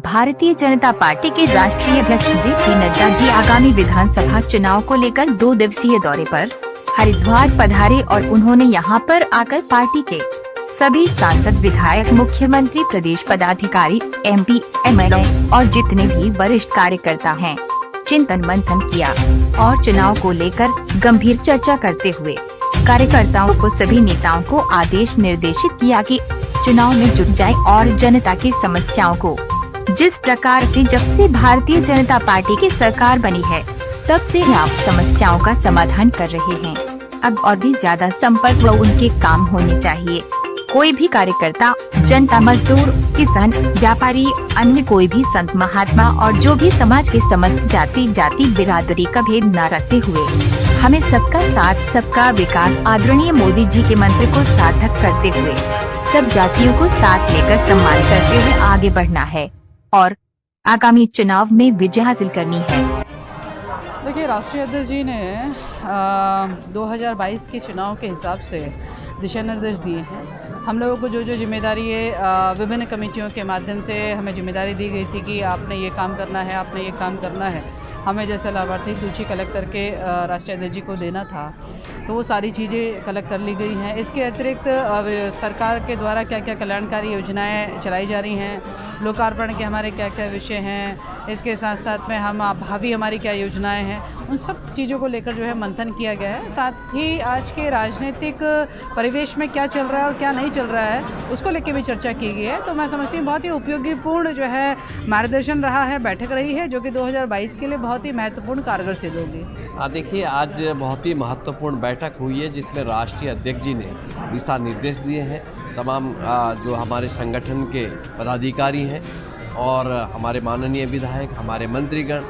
Bharatiya Janata party के राष्ट्रीय अध्यक्ष जेपी नड्डा जी आगामी विधानसभा चुनाव को लेकर 2 दिवसीय दौरे पर हरिद्वार पधारे और उन्होंने यहां पर आकर पार्टी के सभी सांसद, विधायक, मुख्यमंत्री, प्रदेश पदाधिकारी, MP, MLA और जितने भी वरिष्ठ कार्यकर्ता हैं, चिंतन मंथन किया और चुनाव को लेकर गंभीर चर्चा करते हुए कार्यकर्ताओं को सभी नेताओं को आदेश निर्देशित किया कि चुनाव में जुट जाए और जनता की समस्याओं को, जिस प्रकार से जब से भारतीय जनता पार्टी की सरकार बनी है तब से आप समस्याओं का समाधान कर रहे हैं, अब और भी ज्यादा संपर्क व उनके काम होने चाहिए। कोई भी कार्यकर्ता, जनता, मजदूर, किसान, व्यापारी, अन्य कोई भी संत, महात्मा और जो भी समाज के समस्त जाति बिरादरी का भेद न रखते हुए हमें सबका साथ, सबका विकास आदरणीय मोदी जी के मंत्र को सार्थक करते हुए सब जातियों को साथ लेकर सम्मान करते हुए आगे बढ़ना है और आगामी चुनाव में विजय हासिल करनी है। देखिए, राष्ट्रीय अध्यक्ष जी ने 2022 के चुनाव के हिसाब से दिशा निर्देश दिए हैं। हम लोगों को जो जिम्मेदारी है, विभिन्न कमेटियों के माध्यम से हमें जिम्मेदारी दी गई थी कि आपने ये काम करना है, आपने ये काम करना है। हमें जैसे लाभार्थी सूची कलेक्ट करके राष्ट्रीय अध्यक्ष जी को देना था, तो वो सारी चीज़ें कलेक्ट कर ली गई हैं। इसके अतिरिक्त सरकार के द्वारा क्या क्या कल्याणकारी योजनाएं चलाई जा रही हैं, लोकार्पण के हमारे क्या क्या विषय हैं, इसके साथ साथ में हम भावी हमारी क्या योजनाएं हैं, उन सब चीज़ों को लेकर जो है मंथन किया गया है। साथ ही आज के राजनीतिक परिवेश में क्या चल रहा है और क्या नहीं चल रहा है, उसको लेकर भी चर्चा की गई है। तो मैं समझती हूँ बहुत ही उपयोगीपूर्ण जो है मार्गदर्शन रहा है, बैठक रही है, जो कि 2022 के लिए बहुत ही महत्वपूर्ण कारगर सिद्ध होगी। देखिए, आज बहुत ही महत्वपूर्ण बैठक हुई है जिसमें राष्ट्रीय अध्यक्ष जी ने दिशा निर्देश दिए हैं। तमाम जो हमारे संगठन के पदाधिकारी हैं और हमारे माननीय विधायक, हमारे मंत्रीगण,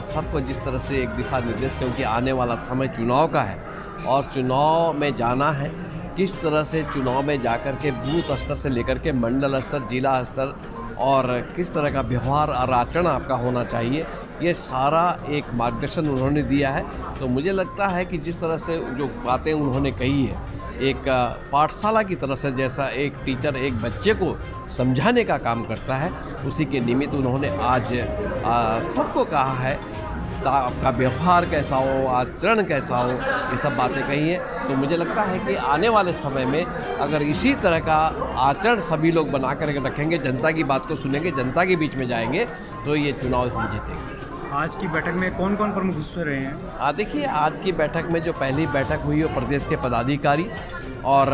सबको जिस तरह से एक दिशा निर्देश, क्योंकि आने वाला समय चुनाव का है और चुनाव में जाना है, किस तरह से चुनाव में जाकर के बूथ स्तर से लेकर के मंडल स्तर, जिला स्तर और किस तरह का व्यवहार और आचरण आपका होना चाहिए, ये सारा एक मार्गदर्शन उन्होंने दिया है। तो मुझे लगता है कि जिस तरह से जो बातें उन्होंने कही है, एक पाठशाला की तरह से जैसा एक टीचर एक बच्चे को समझाने का काम करता है, उसी के निमित्त उन्होंने आज सबको कहा है आपका व्यवहार कैसा हो, आचरण कैसा हो, ये सब बातें कही हैं। तो मुझे लगता है कि आने वाले समय में अगर इसी तरह का आचरण सभी लोग बना कर रखेंगे, जनता की बात को सुनेंगे, जनता के बीच में जाएंगे, तो ये चुनाव हम जीतेंगे। आज की बैठक में कौन कौन प्रमुख हिस्से रहे हैं? देखिए, आज की बैठक में जो पहली बैठक हुई वो प्रदेश के पदाधिकारी और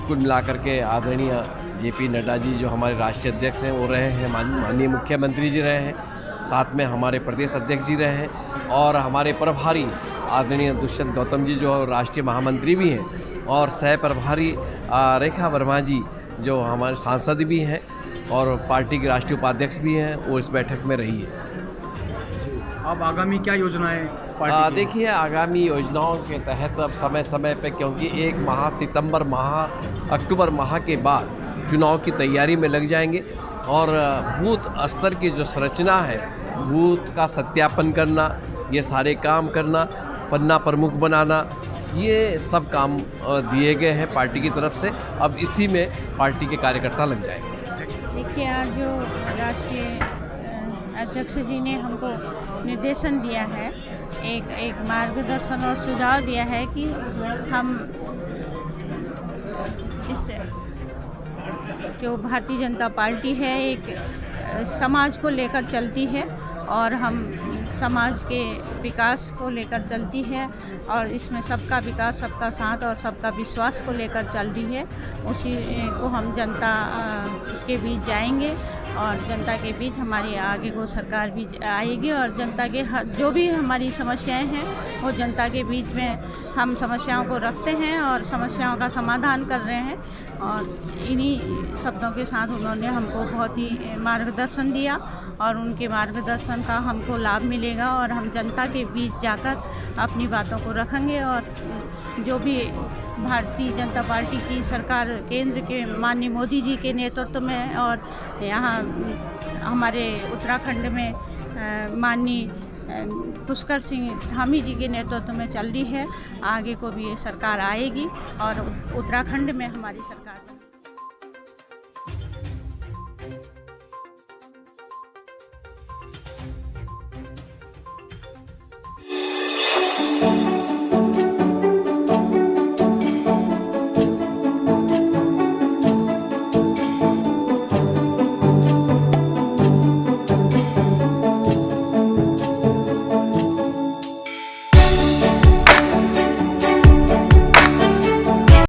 कुल मिलाकर के आदरणीय जेपी नड्डा जी जो हमारे राष्ट्रीय अध्यक्ष हैं वो रहे हैं, माननीय मुख्यमंत्री जी रहे हैं, साथ में हमारे प्रदेश अध्यक्ष जी रहे हैं और हमारे प्रभारी आदरणीय दुष्यंत गौतम जी जो राष्ट्रीय महामंत्री भी हैं और सह प्रभारी रेखा वर्मा जी जो हमारे सांसद भी हैं और पार्टी के राष्ट्रीय उपाध्यक्ष भी हैं, वो इस बैठक में रही है। अब आगामी क्या योजनाएं? देखिए, आगामी योजनाओं के तहत अब समय समय पे, क्योंकि 1 माह सितंबर माह, अक्टूबर माह के बाद चुनाव की तैयारी में लग जाएंगे और बूथ स्तर की जो संरचना है, बूथ का सत्यापन करना, ये सारे काम करना, पन्ना प्रमुख बनाना, ये सब काम दिए गए हैं पार्टी की तरफ से। अब इसी में पार्टी के कार्यकर्ता लग जाएंगे। देखिए, आज जो राष्ट्रीय अध्यक्ष जी ने हमको निर्देशन दिया है, एक मार्गदर्शन और सुझाव दिया है कि हम इस जो भारतीय जनता पार्टी है एक समाज को लेकर चलती है और हम समाज के विकास को लेकर चलती है और इसमें सबका विकास, सबका साथ और सबका विश्वास को लेकर चल रही है। उसी को हम जनता के बीच जाएंगे और जनता के बीच हमारी आगे को सरकार भी आएगी और जनता के जो भी हमारी समस्याएं हैं वो जनता के बीच में हम समस्याओं को रखते हैं और समस्याओं का समाधान कर रहे हैं। और इन्हीं शब्दों के साथ उन्होंने हमको बहुत ही मार्गदर्शन दिया और उनके मार्गदर्शन का हमको लाभ मिलेगा और हम जनता के बीच जाकर अपनी बातों को रखेंगे और जो भी भारतीय जनता पार्टी की सरकार केंद्र के माननीय मोदी जी के नेतृत्व में और यहाँ हमारे उत्तराखंड में माननीय पुष्कर सिंह धामी जी के नेतृत्व में चल रही है, आगे को भी ये सरकार आएगी और उत्तराखंड में हमारी सरकार